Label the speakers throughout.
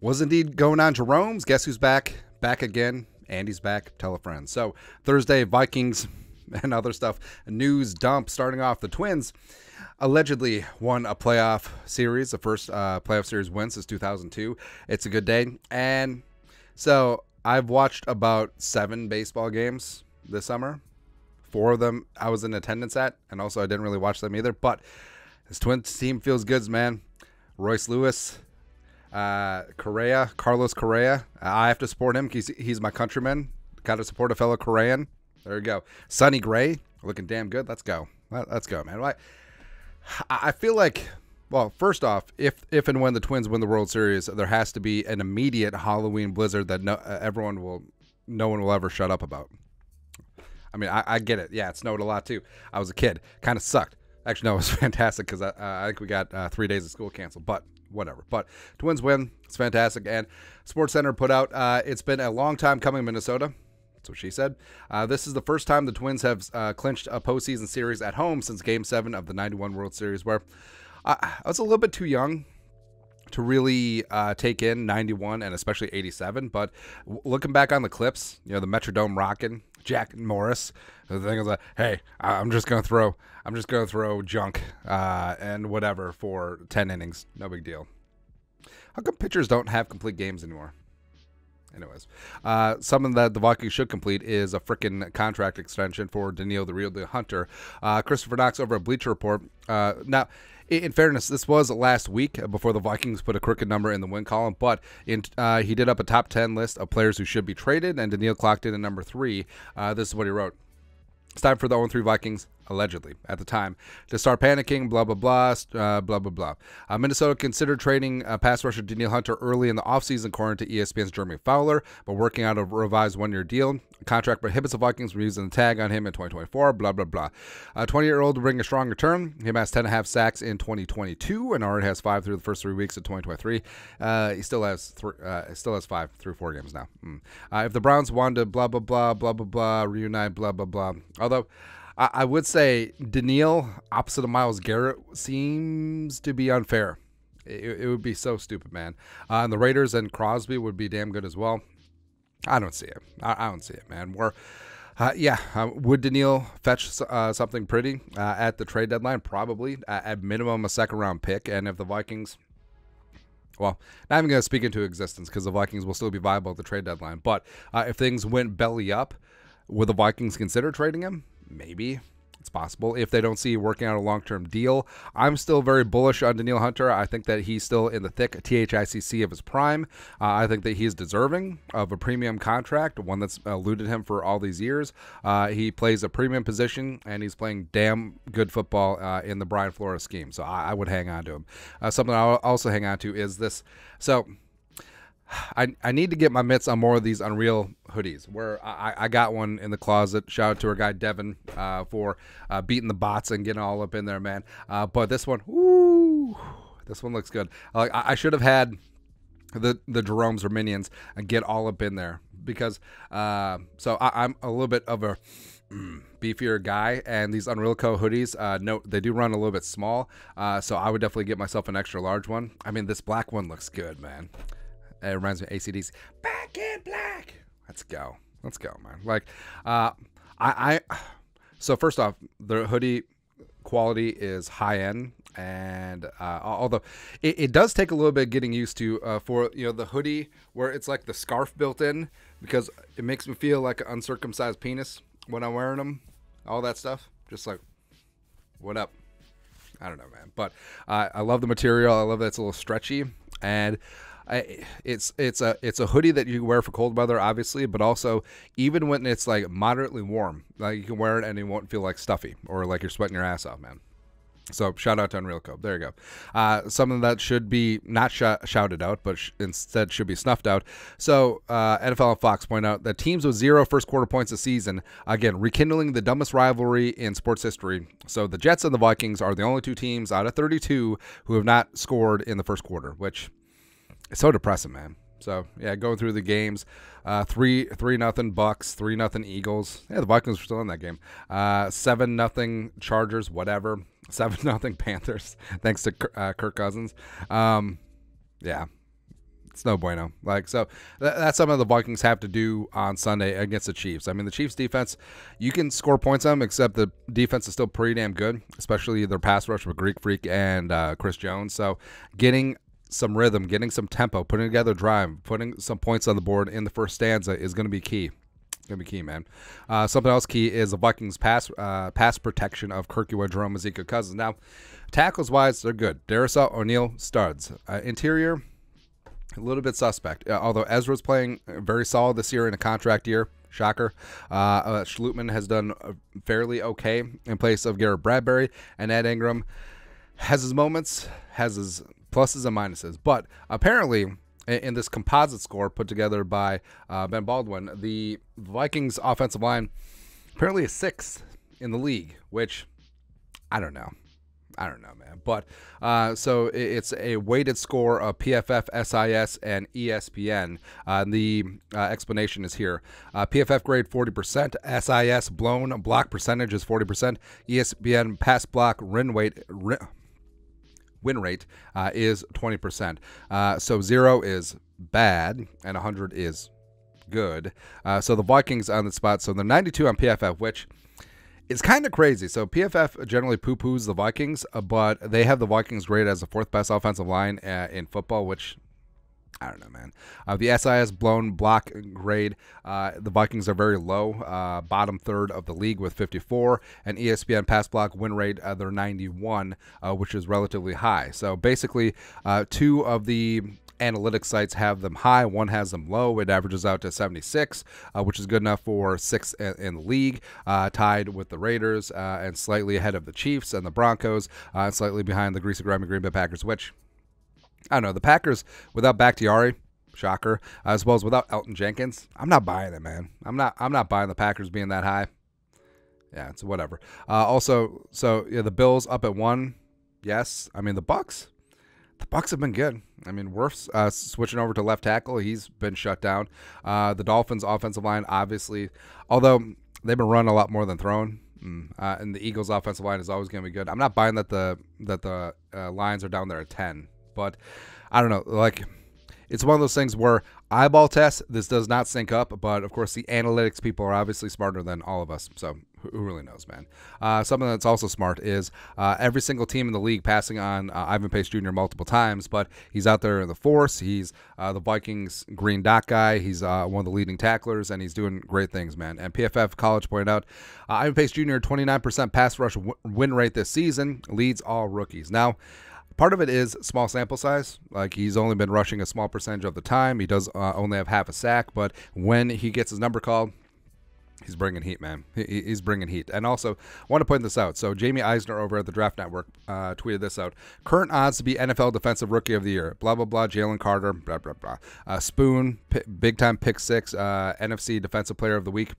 Speaker 1: was indeed going on Jerome's. Guess who's back? Back again. Andy's back. Tell a friend. So Thursday, Vikings and other stuff. A news dump starting off. The Twins allegedly won a playoff series. The first playoff series win since 2002. It's a good day. And so I've watched about 7 baseball games this summer. 4 of them I was in attendance at, and also I didn't really watch them either. But this Twins team feels good, man. Royce Lewis, Carlos Correa. I have to support him. He's my countryman. Got to support a fellow Correan. There you go. Sonny Gray, looking damn good. Let's go. Let's go, man. I feel like, well, first off, if and when the Twins win the World Series, there has to be an immediate Halloween blizzard that no one will ever shut up about. I mean, I get it. Yeah, it snowed a lot too. I was a kid. Kind of sucked. Actually, no, it was fantastic because I think we got 3 days of school canceled, but whatever. But Twins win. It's fantastic. And SportsCenter put out, it's been a long time coming, Minnesota. That's what she said. This is the first time the Twins have clinched a postseason series at home since Game 7 of the 91 World Series, where I was a little bit too young to really take in 91 and especially 87. But looking back on the clips, you know, the Metrodome rocking, Jack Morris, the thing is like, hey, I'm just gonna throw junk and whatever for 10 innings. No big deal. How come pitchers don't have complete games anymore? Anyways, something that the Vikings should complete is a freaking contract extension for Danielle, the real deal Hunter. Christopher Knox over at Bleacher Report. Now, in fairness, this was last week before the Vikings put a crooked number in the win column, but he did up a top 10 list of players who should be traded, and Danielle clocked in at number 3. This is what he wrote. It's time for the 0-3 Vikings, allegedly, at the time, to start panicking, blah, blah, blah, blah, blah, blah. Minnesota considered trading pass rusher Danielle Hunter early in the offseason, according to ESPN's Jeremy Fowler, but working out a revised 1-year deal. Contract prohibits the Vikings from using the tag on him in 2024, blah, blah, blah. 20-year-old will bring a strong return. He amassed 10.5 sacks in 2022 and already has 5 through the first 3 weeks of 2023. He still has 5 through 4 games now. If the Browns wanted to blah, blah, blah, blah, blah, blah, reunite, blah, blah, blah. Although I would say Danielle, opposite of Myles Garrett, seems to be unfair. It would be so stupid, man. And the Raiders and Crosby would be damn good as well. I don't see it. I don't see it, man. Would Danielle fetch something pretty at the trade deadline? Probably. At minimum, a second-round pick. And if the Vikings... Well, not even going to speak into existence because the Vikings will still be viable at the trade deadline. But if things went belly up, would the Vikings consider trading him? Maybe. It's possible if they don't see working out a long-term deal. I'm still very bullish on Danielle Hunter. I think that he's still in the thick THICC of his prime. I think that he's deserving of a premium contract, one that's eluded him for all these years. He plays a premium position, and he's playing damn good football in the Brian Flores scheme. So I would hang on to him. Something I'll also hang on to is this. So I need to get my mitts on more of these Unreal hoodies, where I got one in the closet. Shout out to our guy Devin for beating the bots and getting all up in there, man. But this one, woo, this one looks good. I should have had the Jeromes or Minions and get all up in there because so I'm a little bit of a beefier guy, and these Unreal Co hoodies, no, they do run a little bit small, so I would definitely get myself an extra large one. I mean, this black one looks good, man. It reminds me of ACDC. Back in black. Let's go, man. So first off, the hoodie quality is high end, and although it does take a little bit getting used to for the hoodie where it's like the scarf built in, because it makes me feel like an uncircumcised penis when I'm wearing them. All that stuff, just like, what up? I don't know, man. But I love the material. I love that it's a little stretchy, and it's a hoodie that you can wear for cold weather, obviously, but also even when it's like moderately warm, like you can wear it and it won't feel like stuffy or like you're sweating your ass off, man. So shout out to Unreal Co. There you go. Something that should be not shouted out, but instead should be snuffed out. So NFL and Fox point out that teams with 0 first quarter points a season, again, rekindling the dumbest rivalry in sports history. So the Jets and the Vikings are the only 2 teams out of 32 who have not scored in the first quarter, which is so depressing, man. So yeah, going through the games, 3-0 Bucks, 3-0 Eagles. Yeah, the Vikings were still in that game. 7-0 Chargers, whatever. 7-0 Panthers, thanks to Kirk Cousins. Yeah, It's no bueno. Like, so that's something the Vikings have to do on Sunday against the Chiefs. I mean, the Chiefs defense, you can score points on them, except the defense is still pretty damn good, especially their pass rush with Greek Freak and Chris Jones. So getting some rhythm, getting some tempo, putting together a drive, putting some points on the board in the first stanza is going to be key. Gonna be key, man. Something else key is the Vikings pass protection of Kirkwood, Jerome, Ezekiel Cousins. Now, tackles wise, they're good. Darrisaw, O'Neal, studs. Interior, a little bit suspect. Although Ezra's playing very solid this year in a contract year. Shocker. Schlutman has done fairly okay in place of Garrett Bradbury, and Ed Ingram has his moments, has his pluses and minuses. But apparently, in this composite score put together by Ben Baldwin, the Vikings offensive line apparently is 6th in the league, which I don't know. Man. But so it's a weighted score of PFF, SIS, and ESPN. The explanation is here. PFF grade 40%, SIS blown block percentage is 40%, ESPN pass block win rate is 20%. So 0 is bad and 100 is good. So the Vikings on the spot. So they're 92 on PFF, which is kind of crazy. So PFF generally poo-poos the Vikings, but they have the Vikings graded as the 4th best offensive line in football, which I don't know, man. The SIS blown block grade, the Vikings are very low, bottom 3rd of the league with 54, and ESPN pass block win rate, they're 91, which is relatively high. So basically, 2 of the analytics sites have them high, 1 has them low. It averages out to 76, which is good enough for 6th in the league, tied with the Raiders, and slightly ahead of the Chiefs and the Broncos, and slightly behind the greasy grimy Green Bay Packers, which I don't know. The Packers without Bakhtiari, shocker, as well as without Elton Jenkins, I'm not buying it, man. I'm not buying the Packers being that high. Yeah, it's whatever. Also, so yeah, the Bills up at 1. Yes, I mean the Bucks have been good. I mean, Wirf's switching over to left tackle. He's been shut down. The Dolphins offensive line, obviously, although they've been running a lot more than throwing. And the Eagles offensive line is always going to be good. I'm not buying that the Lions are down there at 10. But I don't know, like, it's one of those things where eyeball test, this does not sync up, but of course the analytics people are obviously smarter than all of us, so who really knows, man. Something that's also smart is every single team in the league passing on Ivan Pace Jr. multiple times, but he's out there in the force. He's the Vikings green dot guy. He's one of the leading tacklers, and he's doing great things, man. And PFF College pointed out, Ivan Pace Jr. 29% pass rush win rate this season, leads all rookies. Now, part of it is small sample size. Like, he's only been rushing a small percentage of the time. He does only have half a sack, but when he gets his number called, he's bringing heat, man. He's bringing heat. And also, I want to point this out. So Jamie Eisner over at the Draft Network tweeted this out. Current odds to be NFL Defensive Rookie of the Year. Blah, blah, blah. Jalen Carter. Blah, blah, blah. Spoon. Big-time pick 6. NFC Defensive Player of the Week.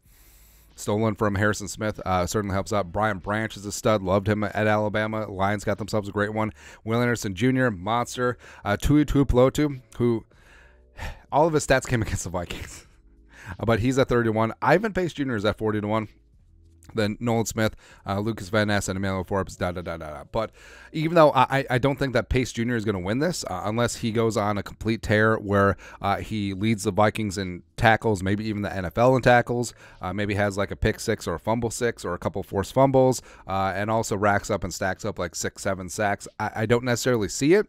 Speaker 1: Stolen from Harrison Smith, certainly helps out. Brian Branch is a stud. Loved him at Alabama. Lions got themselves a great one. Will Anderson Jr., monster. Tui Tuipulotu, who all of his stats came against the Vikings. But he's at 31. Ivan Pace Jr. is at 40-1. Then Nolan Smith, Lucas Van Ness, and Emmanuel Forbes, But even though I don't think that Pace Jr. is going to win this, unless he goes on a complete tear where he leads the Vikings in tackles, maybe even the NFL in tackles, maybe has like a pick 6 or a fumble 6 or a couple forced fumbles, and also racks up and stacks up like 6-7 sacks. I don't necessarily see it,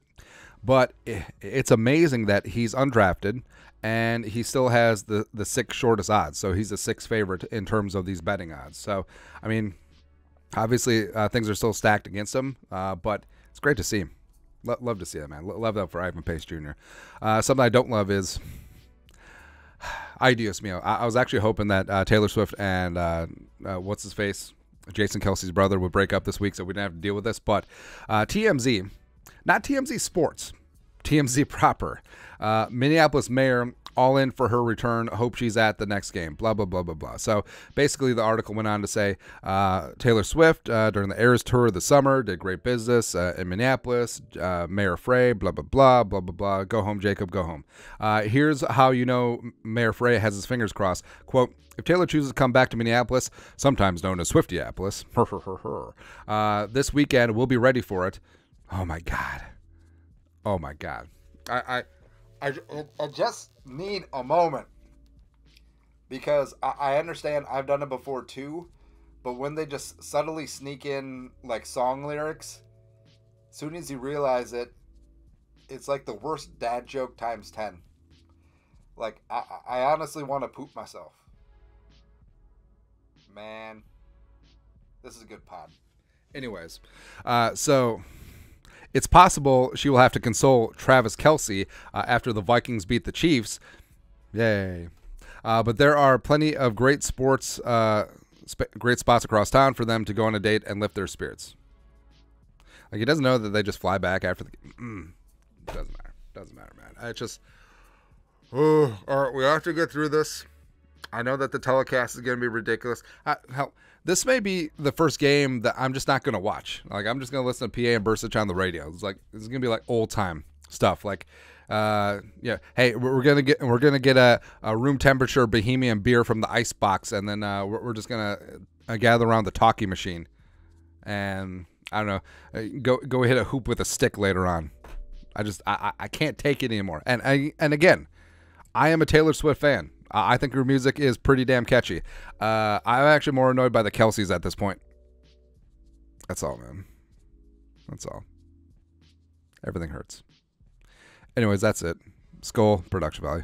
Speaker 1: but it's amazing that he's undrafted, and he still has the 6th shortest odds. So he's the 6th favorite in terms of these betting odds. So, I mean, obviously things are still stacked against him, but it's great to see him. Love to see that, man. Love that for Ivan Pace Jr. Something I don't love is, ay Dios mío, I was actually hoping that Taylor Swift and what's-his-face, Jason Kelsey's brother, would break up this week so we didn't have to deal with this. But TMZ, not TMZ Sports, TMZ proper, Minneapolis mayor all in for her return. Hope she's at the next game. Blah, blah, blah, blah, blah. So basically the article went on to say Taylor Swift during the Eras Tour of the summer did great business in Minneapolis. Mayor Frey, blah, blah, blah, blah, blah, blah. Go home, Jacob, go home. Here's how you know Mayor Frey has his fingers crossed. Quote, if Taylor chooses to come back to Minneapolis, sometimes known as Swiftiapolis, this weekend we'll be ready for it. Oh, my God. Oh, my God. I just need a moment because I understand I've done it before too, but when they just subtly sneak in like song lyrics, as soon as you realize it, it's like the worst dad joke times 10. Like, I honestly want to poop myself. Man, this is a good pod. Anyways, so it's possible she will have to console Travis Kelce after the Vikings beat the Chiefs. Yay. But there are plenty of great spots across town for them to go on a date and lift their spirits. Like, he doesn't know that they just fly back after the game. Doesn't matter, man. It just... Oh, all right, we have to get through this. I know that the telecast is going to be ridiculous. Hell, this may be the first game that I'm just not going to watch. Like, I'm just going to listen to PA and Bursich on the radio. It's like, this is going to be like old time stuff. Like, yeah, hey, we're gonna get a room temperature Bohemian beer from the ice box, and then we're just gonna gather around the talkie machine, and I don't know, go hit a hoop with a stick later on. I can't take it anymore. And again, I am a Taylor Swift fan. I think her music is pretty damn catchy. I'm actually more annoyed by the Kelce's at this point. That's all, man. That's all. Everything hurts. Anyways, that's it. Skull, production value.